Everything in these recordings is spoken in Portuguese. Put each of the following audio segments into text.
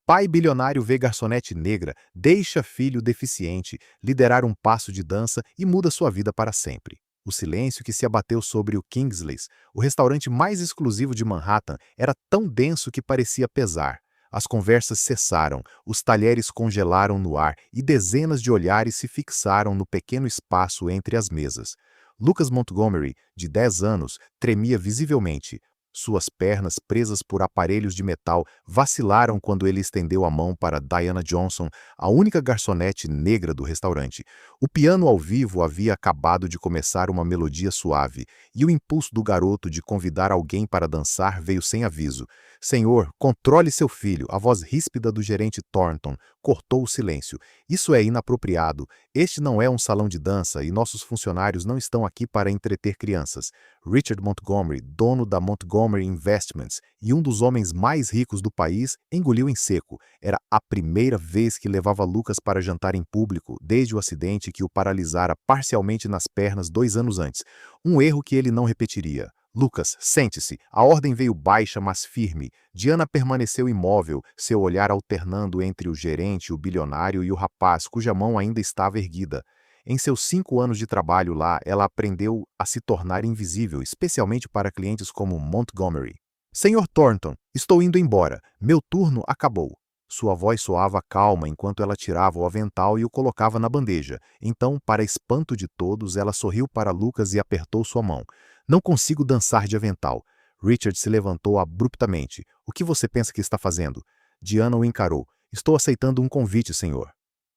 Pai bilionário vê garçonete negra, deixa filho deficiente, liderar um passo de dança e muda sua vida para sempre. O silêncio que se abateu sobre o Kingsley's, o restaurante mais exclusivo de Manhattan, era tão denso que parecia pesar. As conversas cessaram, os talheres congelaram no ar e dezenas de olhares se fixaram no pequeno espaço entre as mesas. Lucas Montgomery, de 10 anos, tremia visivelmente. Suas pernas, presas por aparelhos de metal, vacilaram quando ele estendeu a mão para Diana Johnson, a única garçonete negra do restaurante. O piano ao vivo havia acabado de começar uma melodia suave, e o impulso do garoto de convidar alguém para dançar veio sem aviso. Senhor, controle seu filho, a voz ríspida do gerente Thornton cortou o silêncio. Isso é inapropriado. Este não é um salão de dança e nossos funcionários não estão aqui para entreter crianças. Richard Montgomery, dono da Montgomery Investments e um dos homens mais ricos do país, engoliu em seco. Era a primeira vez que levava Lucas para jantar em público, desde o acidente que o paralisara parcialmente nas pernas 2 anos antes. Um erro que ele não repetiria. Lucas, sente-se. A ordem veio baixa, mas firme. Diana permaneceu imóvel, seu olhar alternando entre o gerente, o bilionário e o rapaz, cuja mão ainda estava erguida. Em seus 5 anos de trabalho lá, ela aprendeu a se tornar invisível, especialmente para clientes como Montgomery. Senhor Thornton, estou indo embora. Meu turno acabou. Sua voz soava calma enquanto ela tirava o avental e o colocava na bandeja. Então, para espanto de todos, ela sorriu para Lucas e apertou sua mão. Não consigo dançar de avental. Richard se levantou abruptamente. O que você pensa que está fazendo? Diana o encarou. Estou aceitando um convite, senhor.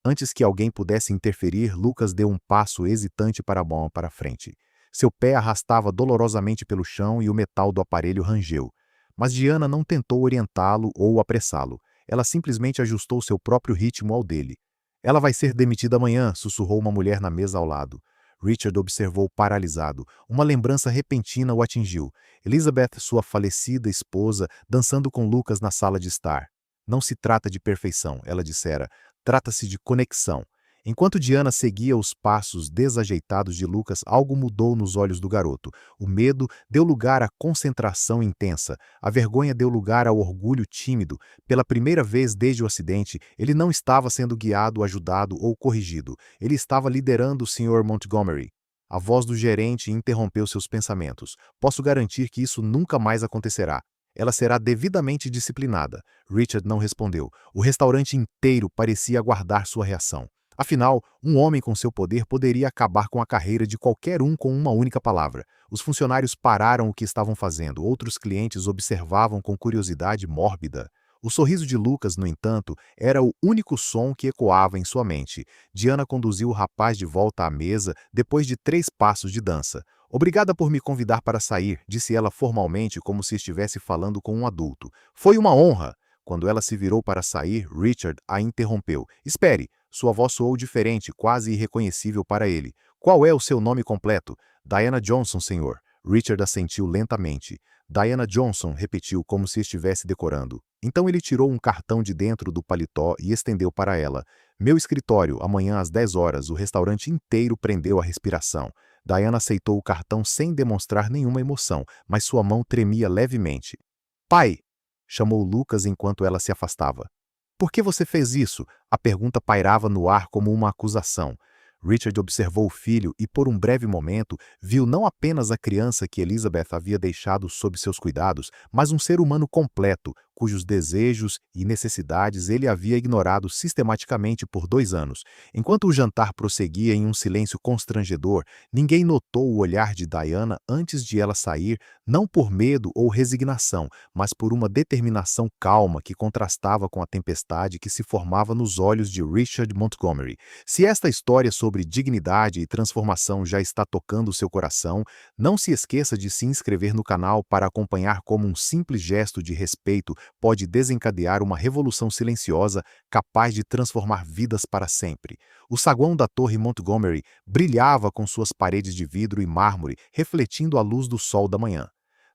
Antes que alguém pudesse interferir, Lucas deu um passo hesitante para a mão para frente. Seu pé arrastava dolorosamente pelo chão e o metal do aparelho rangeu. Mas Diana não tentou orientá-lo ou apressá-lo. Ela simplesmente ajustou seu próprio ritmo ao dele. Ela vai ser demitida amanhã, sussurrou uma mulher na mesa ao lado. Richard observou paralisado. Uma lembrança repentina o atingiu. Elizabeth, sua falecida esposa, dançando com Lucas na sala de estar. Não se trata de perfeição, ela dissera. Trata-se de conexão. Enquanto Diana seguia os passos desajeitados de Lucas, algo mudou nos olhos do garoto. O medo deu lugar à concentração intensa. A vergonha deu lugar ao orgulho tímido. Pela primeira vez desde o acidente, ele não estava sendo guiado, ajudado ou corrigido. Ele estava liderando o Sr. Montgomery. A voz do gerente interrompeu seus pensamentos. Posso garantir que isso nunca mais acontecerá. Ela será devidamente disciplinada. Richard não respondeu. O restaurante inteiro parecia aguardar sua reação. Afinal, um homem com seu poder poderia acabar com a carreira de qualquer um com uma única palavra. Os funcionários pararam o que estavam fazendo, outros clientes observavam com curiosidade mórbida. O sorriso de Lucas, no entanto, era o único som que ecoava em sua mente. Diana conduziu o rapaz de volta à mesa depois de 3 passos de dança. Obrigada por me convidar para sair, disse ela formalmente como se estivesse falando com um adulto. Foi uma honra. Quando ela se virou para sair, Richard a interrompeu. Espere. Sua voz soou diferente, quase irreconhecível para ele. Qual é o seu nome completo? Diana Johnson, senhor. Richard assentiu lentamente. Diana Johnson, repetiu como se estivesse decorando. Então ele tirou um cartão de dentro do paletó e estendeu para ela. Meu escritório, amanhã às 10 horas, o restaurante inteiro prendeu a respiração. Diana aceitou o cartão sem demonstrar nenhuma emoção, mas sua mão tremia levemente. Pai! Chamou Lucas enquanto ela se afastava. Por que você fez isso? A pergunta pairava no ar como uma acusação. Richard observou o filho e, por um breve momento, viu não apenas a criança que Elizabeth havia deixado sob seus cuidados, mas um ser humano completo, cujos desejos e necessidades ele havia ignorado sistematicamente por 2 anos. Enquanto o jantar prosseguia em um silêncio constrangedor, ninguém notou o olhar de Diana antes de ela sair, não por medo ou resignação, mas por uma determinação calma que contrastava com a tempestade que se formava nos olhos de Richard Montgomery. Se esta história sobre dignidade e transformação já está tocando seu coração, não se esqueça de se inscrever no canal para acompanhar como um simples gesto de respeito pode desencadear uma revolução silenciosa capaz de transformar vidas para sempre. O saguão da Torre Montgomery brilhava com suas paredes de vidro e mármore, refletindo a luz do sol da manhã.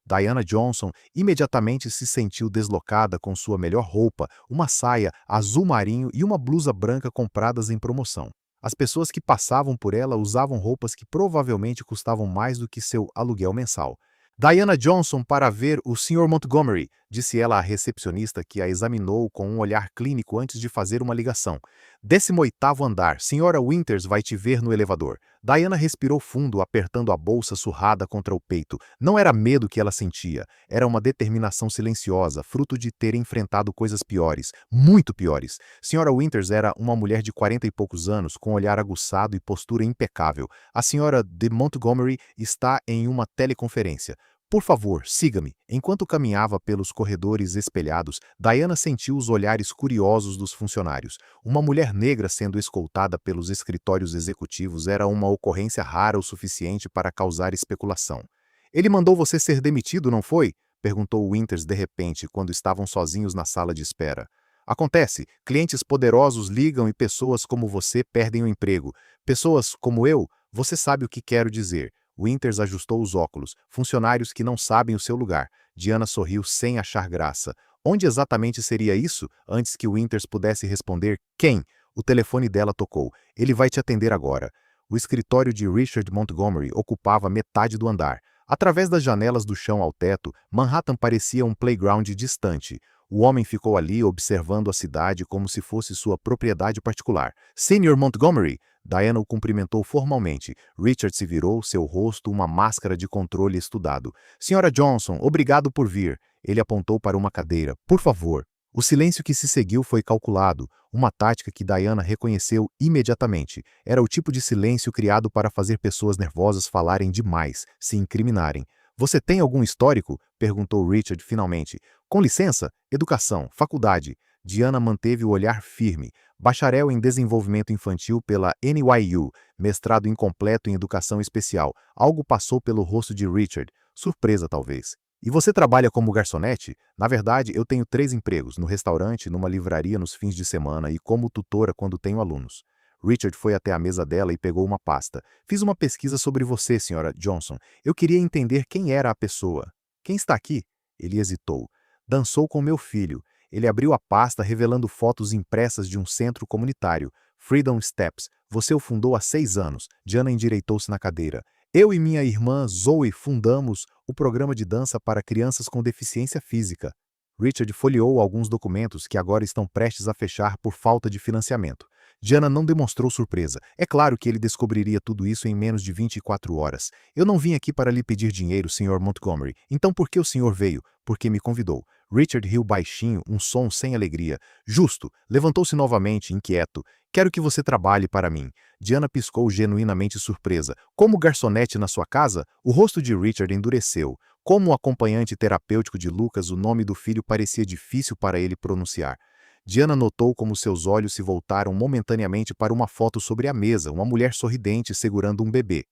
Diana Johnson imediatamente se sentiu deslocada com sua melhor roupa, uma saia azul marinho e uma blusa branca compradas em promoção. As pessoas que passavam por ela usavam roupas que provavelmente custavam mais do que seu aluguel mensal. Diana Johnson para ver o Sr. Montgomery, disse ela à recepcionista que a examinou com um olhar clínico antes de fazer uma ligação. 18º andar, Senhora Winters vai te ver no elevador. Diana respirou fundo, apertando a bolsa surrada contra o peito. Não era medo que ela sentia, era uma determinação silenciosa, fruto de ter enfrentado coisas piores, muito piores. Senhora Winters era uma mulher de 40 e poucos anos, com olhar aguçado e postura impecável. A senhora de Montgomery está em uma teleconferência. Por favor, siga-me. Enquanto caminhava pelos corredores espelhados, Diana sentiu os olhares curiosos dos funcionários. Uma mulher negra sendo escoltada pelos escritórios executivos era uma ocorrência rara o suficiente para causar especulação. Ele mandou você ser demitido, não foi? Perguntou Winters de repente, quando estavam sozinhos na sala de espera. Acontece, clientes poderosos ligam e pessoas como você perdem o emprego. Pessoas como eu, você sabe o que quero dizer. Winters ajustou os óculos. Funcionários que não sabem o seu lugar. Diana sorriu sem achar graça. Onde exatamente seria isso? Antes que Winters pudesse responder, quem? O telefone dela tocou. Ele vai te atender agora. O escritório de Richard Montgomery ocupava metade do andar. Através das janelas do chão ao teto, Manhattan parecia um playground distante. O homem ficou ali observando a cidade como se fosse sua propriedade particular. Sr. Montgomery! Diana o cumprimentou formalmente. Richard se virou, seu rosto uma máscara de controle estudado. Senhora Johnson, obrigado por vir. Ele apontou para uma cadeira. Por favor. O silêncio que se seguiu foi calculado, uma tática que Diana reconheceu imediatamente. Era o tipo de silêncio criado para fazer pessoas nervosas falarem demais, se incriminarem. Você tem algum histórico? Perguntou Richard finalmente. Com licença, educação, faculdade. Diana manteve o olhar firme. Bacharel em desenvolvimento infantil pela NYU, mestrado incompleto em educação especial. Algo passou pelo rosto de Richard. Surpresa, talvez. E você trabalha como garçonete? Na verdade, eu tenho 3 empregos, no restaurante, numa livraria nos fins de semana e como tutora quando tenho alunos. Richard foi até a mesa dela e pegou uma pasta. Fiz uma pesquisa sobre você, Sra. Johnson. Eu queria entender quem era a pessoa. Quem está aqui? Ele hesitou. Dançou com meu filho. Ele abriu a pasta revelando fotos impressas de um centro comunitário. Freedom Steps. Você o fundou há 6 anos. Diana endireitou-se na cadeira. Eu e minha irmã Zoe fundamos o programa de dança para crianças com deficiência física. Richard folheou alguns documentos que agora estão prestes a fechar por falta de financiamento. Diana não demonstrou surpresa. É claro que ele descobriria tudo isso em menos de 24 horas. Eu não vim aqui para lhe pedir dinheiro, Sr. Montgomery. Então por que o senhor veio? Porque me convidou. Richard riu baixinho, um som sem alegria. Justo. Levantou-se novamente, inquieto. Quero que você trabalhe para mim. Diana piscou genuinamente surpresa. Como garçonete na sua casa? O rosto de Richard endureceu. Como acompanhante terapêutico de Lucas, o nome do filho parecia difícil para ele pronunciar. Diana notou como seus olhos se voltaram momentaneamente para uma foto sobre a mesa, uma mulher sorridente segurando um bebê.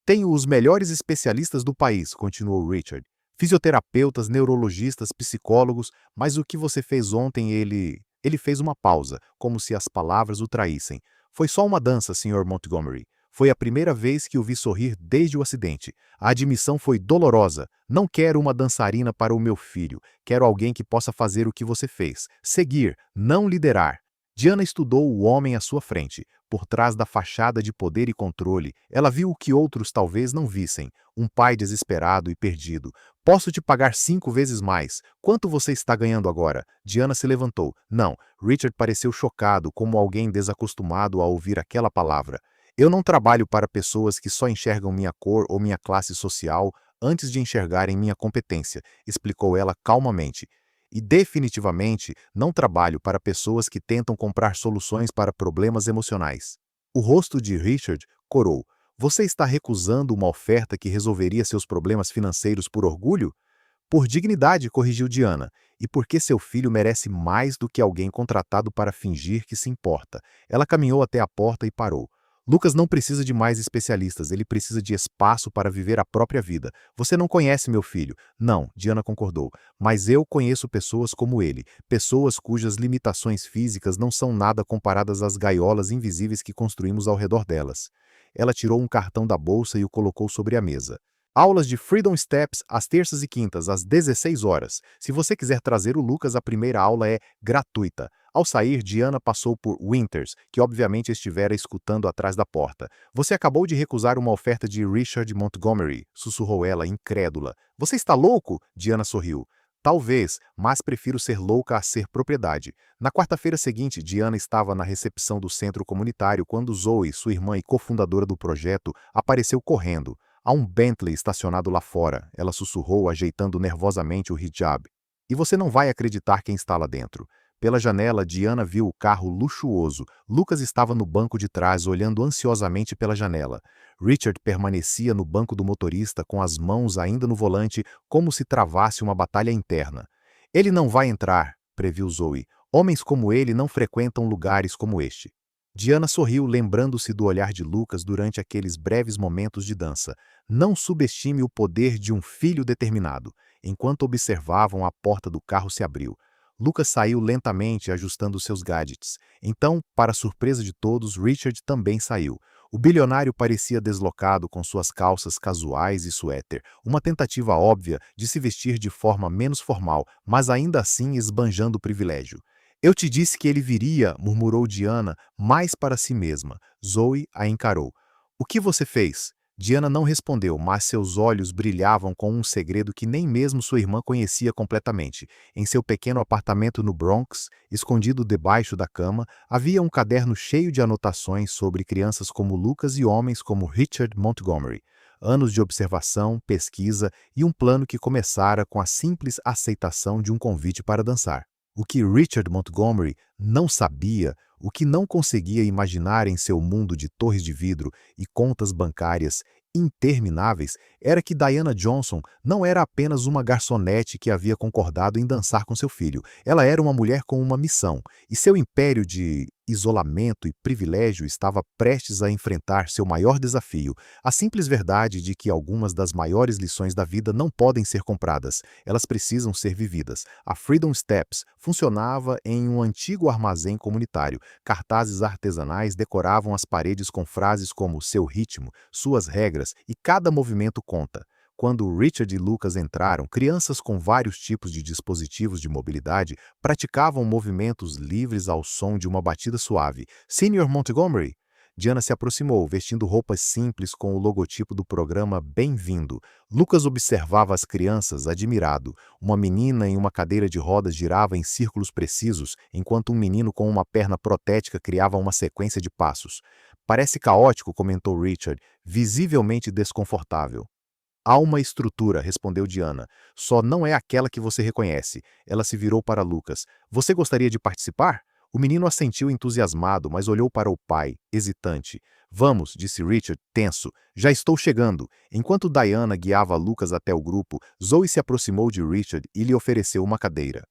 Tenho os melhores especialistas do país, continuou Richard. Fisioterapeutas, neurologistas, psicólogos, mas o que você fez ontem, Ele fez uma pausa, como se as palavras o traíssem. Foi só uma dança, Sr. Montgomery. Foi a primeira vez que o vi sorrir desde o acidente. A admissão foi dolorosa. Não quero uma dançarina para o meu filho. Quero alguém que possa fazer o que você fez. Seguir, não liderar. Diana estudou o homem à sua frente. Por trás da fachada de poder e controle, ela viu o que outros talvez não vissem. Um pai desesperado e perdido. Posso te pagar 5 vezes mais. Quanto você está ganhando agora? Diana se levantou. Não. Richard pareceu chocado, como alguém desacostumado a ouvir aquela palavra. Eu não trabalho para pessoas que só enxergam minha cor ou minha classe social antes de enxergarem minha competência, explicou ela calmamente. E definitivamente não trabalho para pessoas que tentam comprar soluções para problemas emocionais. O rosto de Richard corou. Você está recusando uma oferta que resolveria seus problemas financeiros por orgulho? Por dignidade, corrigiu Diana, e porque seu filho merece mais do que alguém contratado para fingir que se importa. Ela caminhou até a porta e parou. Lucas não precisa de mais especialistas, ele precisa de espaço para viver a própria vida. Você não conhece meu filho. Não, Diana concordou, mas eu conheço pessoas como ele, pessoas cujas limitações físicas não são nada comparadas às gaiolas invisíveis que construímos ao redor delas. Ela tirou um cartão da bolsa e o colocou sobre a mesa. Aulas de Freedom Steps às terças e quintas, às 16 horas. Se você quiser trazer o Lucas, a primeira aula é gratuita. Ao sair, Diana passou por Winters, que obviamente estivera escutando atrás da porta. Você acabou de recusar uma oferta de Richard Montgomery, sussurrou ela, incrédula. Você está louco? Diana sorriu. Talvez, mas prefiro ser louca a ser propriedade. Na quarta-feira seguinte, Diana estava na recepção do centro comunitário quando Zoe, sua irmã e cofundadora do projeto, apareceu correndo. Há um Bentley estacionado lá fora, ela sussurrou, ajeitando nervosamente o hijab. E você não vai acreditar quem está lá dentro. Pela janela, Diana viu o carro luxuoso. Lucas estava no banco de trás, olhando ansiosamente pela janela. Richard permanecia no banco do motorista, com as mãos ainda no volante, como se travasse uma batalha interna. Ele não vai entrar, previu Zoe. Homens como ele não frequentam lugares como este. Diana sorriu, lembrando-se do olhar de Lucas durante aqueles breves momentos de dança. Não subestime o poder de um filho determinado. Enquanto observavam, a porta do carro se abriu. Lucas saiu lentamente, ajustando seus gadgets. Então, para surpresa de todos, Richard também saiu. O bilionário parecia deslocado com suas calças casuais e suéter, uma tentativa óbvia de se vestir de forma menos formal, mas ainda assim esbanjando privilégio. Eu te disse que ele viria, murmurou Diana, mais para si mesma. Zoe a encarou. O que você fez? Diana não respondeu, mas seus olhos brilhavam com um segredo que nem mesmo sua irmã conhecia completamente. Em seu pequeno apartamento no Bronx, escondido debaixo da cama, havia um caderno cheio de anotações sobre crianças como Lucas e homens como Richard Montgomery. Anos de observação, pesquisa e um plano que começara com a simples aceitação de um convite para dançar. O que Richard Montgomery não sabia, o que não conseguia imaginar em seu mundo de torres de vidro e contas bancárias intermináveis, era que Diana Johnson não era apenas uma garçonete que havia concordado em dançar com seu filho. Ela era uma mulher com uma missão, e seu império de isolamento e privilégio estava prestes a enfrentar seu maior desafio, a simples verdade de que algumas das maiores lições da vida não podem ser compradas, elas precisam ser vividas. A Freedom Steps funcionava em um antigo armazém comunitário. Cartazes artesanais decoravam as paredes com frases como seu ritmo, suas regras e cada movimento conta. Quando Richard e Lucas entraram, crianças com vários tipos de dispositivos de mobilidade praticavam movimentos livres ao som de uma batida suave. Sr. Montgomery? Diana se aproximou, vestindo roupas simples com o logotipo do programa Bem-vindo. Lucas observava as crianças, admirado. Uma menina em uma cadeira de rodas girava em círculos precisos, enquanto um menino com uma perna protética criava uma sequência de passos. Parece caótico, comentou Richard, visivelmente desconfortável. Há uma estrutura, respondeu Diana. Só não é aquela que você reconhece. Ela se virou para Lucas. Você gostaria de participar? O menino assentiu entusiasmado, mas olhou para o pai, hesitante. Vamos, disse Richard, tenso. Já estou chegando. Enquanto Diana guiava Lucas até o grupo, Zoe se aproximou de Richard e lhe ofereceu uma cadeira.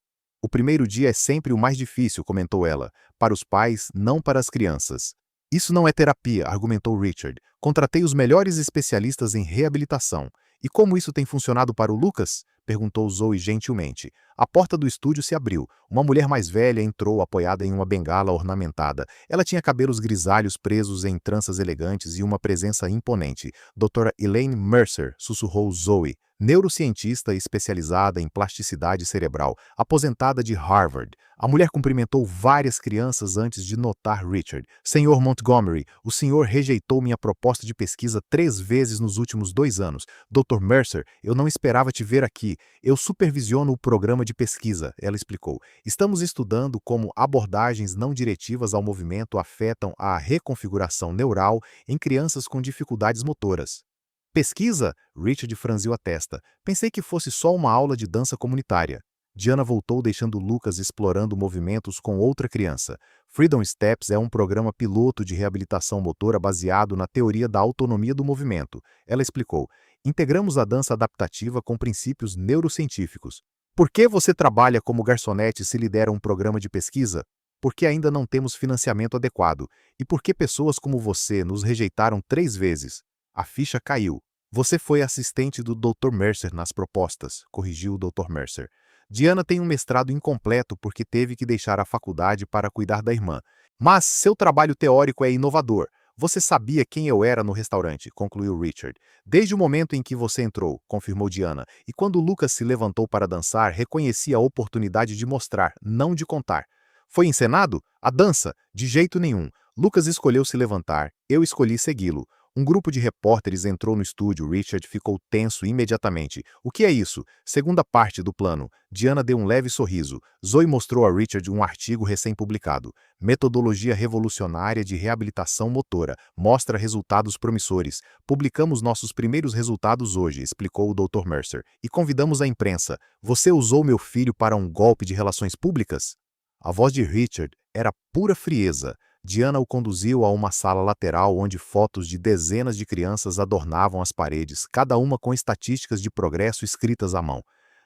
O primeiro dia é sempre o mais difícil, comentou ela. Para os pais, não para as crianças. Isso não é terapia, argumentou Richard. Contratei os melhores especialistas em reabilitação. E como isso tem funcionado para o Lucas? Perguntou Zoe gentilmente. A porta do estúdio se abriu. Uma mulher mais velha entrou apoiada em uma bengala ornamentada. Ela tinha cabelos grisalhos presos em tranças elegantes e uma presença imponente. Doutora Elaine Mercer, sussurrou Zoe, neurocientista especializada em plasticidade cerebral, aposentada de Harvard. A mulher cumprimentou várias crianças antes de notar Richard. Senhor Montgomery, o senhor rejeitou minha proposta de pesquisa 3 vezes nos últimos 2 anos. Dr. Mercer, eu não esperava te ver aqui. Eu supervisiono o programa de pesquisa, ela explicou. Estamos estudando como abordagens não diretivas ao movimento afetam a reconfiguração neural em crianças com dificuldades motoras. Pesquisa? Richard franziu a testa. Pensei que fosse só uma aula de dança comunitária. Diana voltou deixando Lucas explorando movimentos com outra criança. Freedom Steps é um programa piloto de reabilitação motora baseado na teoria da autonomia do movimento. Ela explicou. Integramos a dança adaptativa com princípios neurocientíficos. Por que você trabalha como garçonete se lidera um programa de pesquisa? Porque ainda não temos financiamento adequado. E porque pessoas como você nos rejeitaram 3 vezes. A ficha caiu. Você foi assistente do Dr. Mercer nas propostas, corrigiu o Dr. Mercer. Diana tem um mestrado incompleto porque teve que deixar a faculdade para cuidar da irmã. Mas seu trabalho teórico é inovador. Você sabia quem eu era no restaurante, concluiu Richard. Desde o momento em que você entrou, confirmou Diana, e quando Lucas se levantou para dançar, reconheci a oportunidade de mostrar, não de contar. Foi encenado? A dança? De jeito nenhum. Lucas escolheu se levantar, eu escolhi segui-lo. Um grupo de repórteres entrou no estúdio. Richard ficou tenso imediatamente. O que é isso? Segunda parte do plano. Diana deu um leve sorriso. Zoe mostrou a Richard um artigo recém-publicado. Metodologia revolucionária de reabilitação motora. Mostra resultados promissores. Publicamos nossos primeiros resultados hoje, explicou o Dr. Mercer. E convidamos a imprensa. Você usou meu filho para um golpe de relações públicas? A voz de Richard era pura frieza. Diana o conduziu a uma sala lateral onde fotos de dezenas de crianças adornavam as paredes, cada uma com estatísticas de progresso escritas à mão.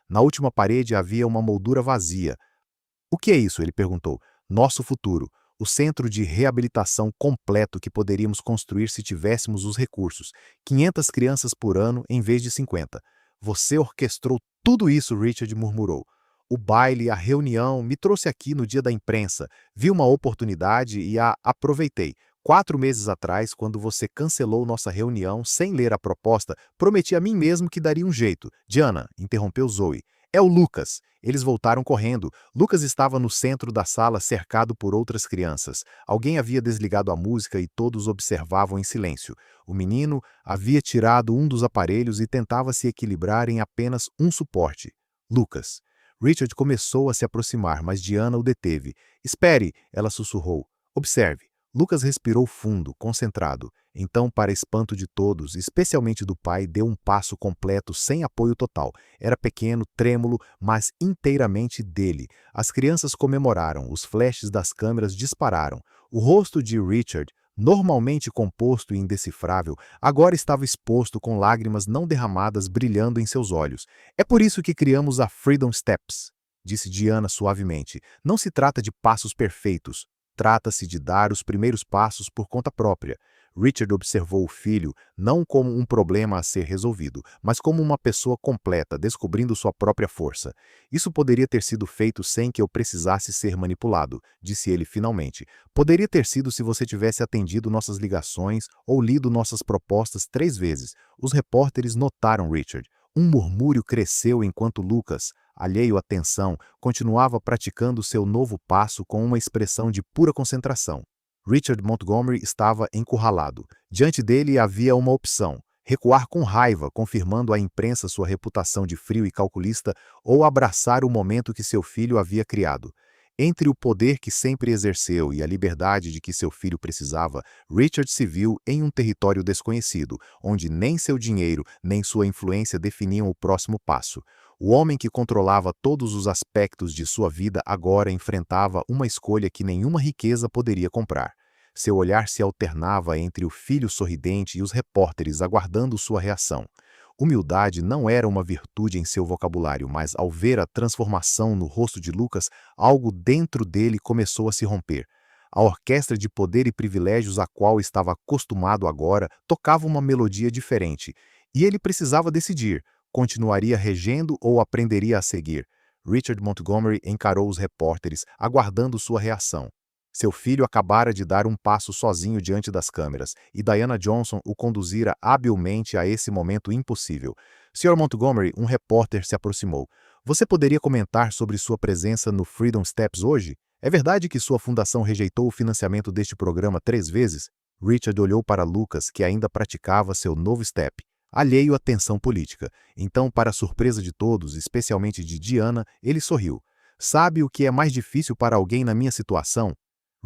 Na última parede havia uma moldura vazia. O que é isso? Ele perguntou. Nosso futuro. O centro de reabilitação completo que poderíamos construir se tivéssemos os recursos. 500 crianças por ano em vez de 50. Você orquestrou tudo isso, Richard murmurou. O baile, a reunião, me trouxe aqui no dia da imprensa. Vi uma oportunidade e a aproveitei. 4 meses atrás, quando você cancelou nossa reunião sem ler a proposta, prometi a mim mesmo que daria um jeito. Diana, interrompeu Zoe. É o Lucas. Eles voltaram correndo. Lucas estava no centro da sala, cercado por outras crianças. Alguém havia desligado a música e todos observavam em silêncio. O menino havia tirado um dos aparelhos e tentava se equilibrar em apenas um suporte. Lucas. Richard começou a se aproximar, mas Diana o deteve. Espere, ela sussurrou. Observe. Lucas respirou fundo, concentrado. Então, para espanto de todos, especialmente do pai, deu um passo completo sem apoio total. Era pequeno, trêmulo, mas inteiramente dele. As crianças comemoraram, os flashes das câmeras dispararam. O rosto de Richard, normalmente composto e indecifrável, agora estava exposto com lágrimas não derramadas brilhando em seus olhos. É por isso que criamos a Freedom Steps, disse Diana suavemente. Não se trata de passos perfeitos. Trata-se de dar os primeiros passos por conta própria. Richard observou o filho não como um problema a ser resolvido, mas como uma pessoa completa, descobrindo sua própria força. Isso poderia ter sido feito sem que eu precisasse ser manipulado, disse ele finalmente. Poderia ter sido se você tivesse atendido nossas ligações ou lido nossas propostas 3 vezes. Os repórteres notaram Richard. Um murmúrio cresceu enquanto Lucas, alheio à tensão, continuava praticando seu novo passo com uma expressão de pura concentração. Richard Montgomery estava encurralado. Diante dele havia uma opção: recuar com raiva, confirmando à imprensa sua reputação de frio e calculista, ou abraçar o momento que seu filho havia criado. Entre o poder que sempre exerceu e a liberdade de que seu filho precisava, Richard se viu em um território desconhecido, onde nem seu dinheiro nem sua influência definiam o próximo passo. O homem que controlava todos os aspectos de sua vida agora enfrentava uma escolha que nenhuma riqueza poderia comprar. Seu olhar se alternava entre o filho sorridente e os repórteres aguardando sua reação. Humildade não era uma virtude em seu vocabulário, mas ao ver a transformação no rosto de Lucas, algo dentro dele começou a se romper. A orquestra de poder e privilégios a qual estava acostumado agora tocava uma melodia diferente, e ele precisava decidir: continuaria regendo ou aprenderia a seguir? Richard Montgomery encarou os repórteres, aguardando sua reação. Seu filho acabara de dar um passo sozinho diante das câmeras, e Diana Johnson o conduzira habilmente a esse momento impossível. Sr. Montgomery, um repórter se aproximou. Você poderia comentar sobre sua presença no Freedom Steps hoje? É verdade que sua fundação rejeitou o financiamento deste programa 3 vezes? Richard olhou para Lucas, que ainda praticava seu novo step, alheio à tensão política. Então, para a surpresa de todos, especialmente de Diana, ele sorriu. Sabe o que é mais difícil para alguém na minha situação?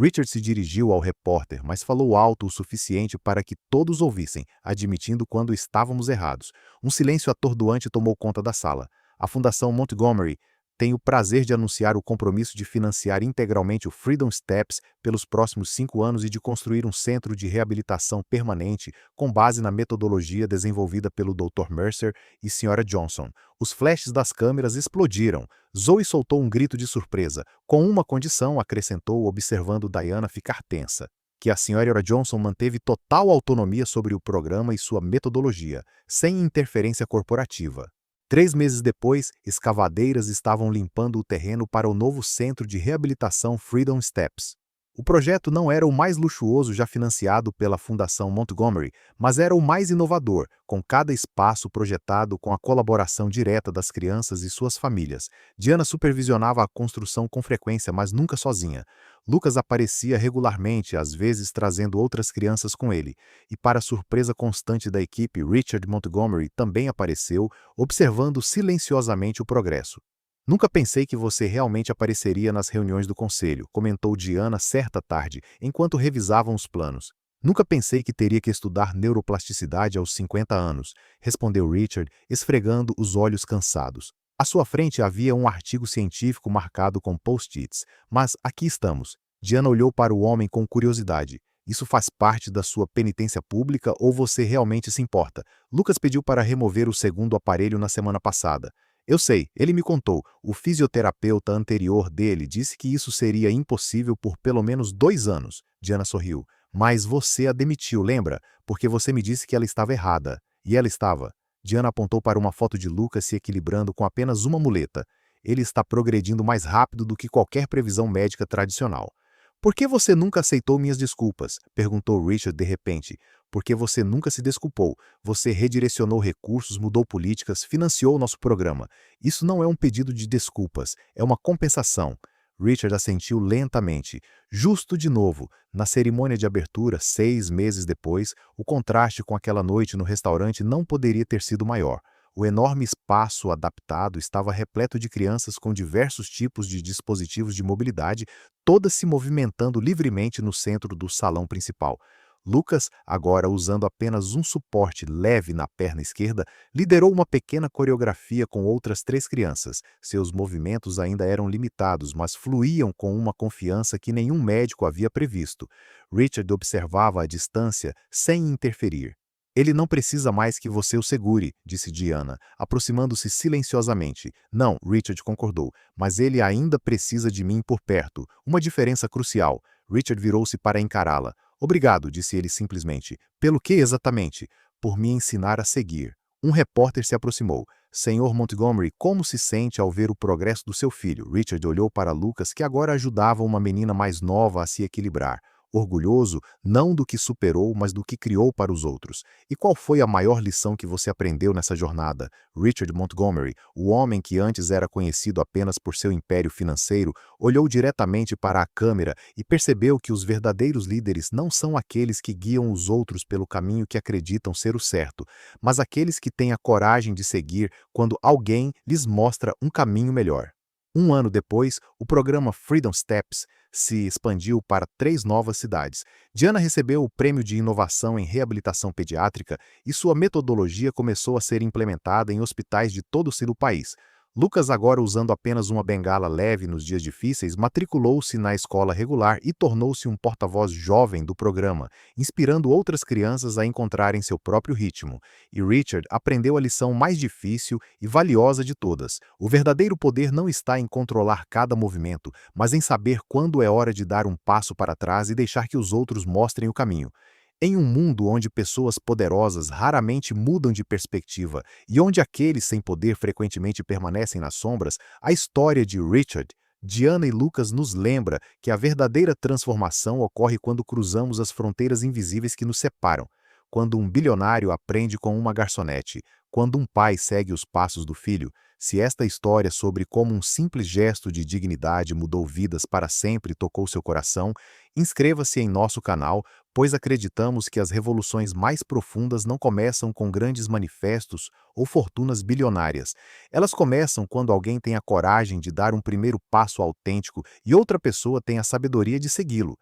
Richard se dirigiu ao repórter, mas falou alto o suficiente para que todos ouvissem, admitindo quando estávamos errados. Um silêncio atordoante tomou conta da sala. A Fundação Montgomery tem o prazer de anunciar o compromisso de financiar integralmente o Freedom Steps pelos próximos 5 anos e de construir um centro de reabilitação permanente com base na metodologia desenvolvida pelo Dr. Mercer e Sra. Johnson. Os flashes das câmeras explodiram. Zoe soltou um grito de surpresa, com uma condição, acrescentou, observando Diana ficar tensa: que a Sra. Johnson manteve total autonomia sobre o programa e sua metodologia, sem interferência corporativa. 3 meses depois, escavadeiras estavam limpando o terreno para o novo centro de reabilitação Freedom Steps. O projeto não era o mais luxuoso já financiado pela Fundação Montgomery, mas era o mais inovador, com cada espaço projetado com a colaboração direta das crianças e suas famílias. Diana supervisionava a construção com frequência, mas nunca sozinha. Lucas aparecia regularmente, às vezes trazendo outras crianças com ele, e para surpresa constante da equipe, Richard Montgomery também apareceu, observando silenciosamente o progresso. Nunca pensei que você realmente apareceria nas reuniões do conselho, comentou Diana certa tarde, enquanto revisavam os planos. Nunca pensei que teria que estudar neuroplasticidade aos 50 anos, respondeu Richard, esfregando os olhos cansados. À sua frente havia um artigo científico marcado com post-its, mas aqui estamos. Diana olhou para o homem com curiosidade. Isso faz parte da sua penitência pública ou você realmente se importa? Lucas pediu para remover o segundo aparelho na semana passada. Eu sei, ele me contou. O fisioterapeuta anterior dele disse que isso seria impossível por pelo menos 2 anos. Diana sorriu. Mas você a demitiu, lembra? Porque você me disse que ela estava errada. E ela estava. Diana apontou para uma foto de Lucas se equilibrando com apenas uma muleta. Ele está progredindo mais rápido do que qualquer previsão médica tradicional. Por que você nunca aceitou minhas desculpas? Perguntou Richard de repente. Porque você nunca se desculpou. Você redirecionou recursos, mudou políticas, financiou nosso programa. Isso não é um pedido de desculpas, é uma compensação. Richard assentiu lentamente. Justo de novo, na cerimônia de abertura, 6 meses depois, o contraste com aquela noite no restaurante não poderia ter sido maior. O enorme espaço adaptado estava repleto de crianças com diversos tipos de dispositivos de mobilidade, todas se movimentando livremente no centro do salão principal. Lucas, agora usando apenas um suporte leve na perna esquerda, liderou uma pequena coreografia com outras 3 crianças. Seus movimentos ainda eram limitados, mas fluíam com uma confiança que nenhum médico havia previsto. Richard observava à distância, sem interferir. Ele não precisa mais que você o segure, disse Diana, aproximando-se silenciosamente. Não, Richard concordou, mas ele ainda precisa de mim por perto. Uma diferença crucial. Richard virou-se para encará-la. Obrigado, disse ele simplesmente. Pelo que exatamente? Por me ensinar a seguir. Um repórter se aproximou. Senhor Montgomery, como se sente ao ver o progresso do seu filho? Richard olhou para Lucas, que agora ajudava uma menina mais nova a se equilibrar. Orgulhoso, não do que superou, mas do que criou para os outros. E qual foi a maior lição que você aprendeu nessa jornada? Richard Montgomery, o homem que antes era conhecido apenas por seu império financeiro, olhou diretamente para a câmera e percebeu que os verdadeiros líderes não são aqueles que guiam os outros pelo caminho que acreditam ser o certo, mas aqueles que têm a coragem de seguir quando alguém lhes mostra um caminho melhor. 1 ano depois, o programa Freedom Steps se expandiu para 3 novas cidades. Diana recebeu o Prêmio de Inovação em Reabilitação Pediátrica e sua metodologia começou a ser implementada em hospitais de todo o país. Lucas, agora usando apenas uma bengala leve nos dias difíceis, matriculou-se na escola regular e tornou-se um porta-voz jovem do programa, inspirando outras crianças a encontrarem seu próprio ritmo. E Richard aprendeu a lição mais difícil e valiosa de todas. O verdadeiro poder não está em controlar cada movimento, mas em saber quando é hora de dar um passo para trás e deixar que os outros mostrem o caminho. Em um mundo onde pessoas poderosas raramente mudam de perspectiva e onde aqueles sem poder frequentemente permanecem nas sombras, a história de Richard, Diana e Lucas nos lembra que a verdadeira transformação ocorre quando cruzamos as fronteiras invisíveis que nos separam, quando um bilionário aprende com uma garçonete, quando um pai segue os passos do filho. Se esta história sobre como um simples gesto de dignidade mudou vidas para sempre tocou seu coração, inscreva-se em nosso canal, pois acreditamos que as revoluções mais profundas não começam com grandes manifestos ou fortunas bilionárias. Elas começam quando alguém tem a coragem de dar um primeiro passo autêntico e outra pessoa tem a sabedoria de segui-lo.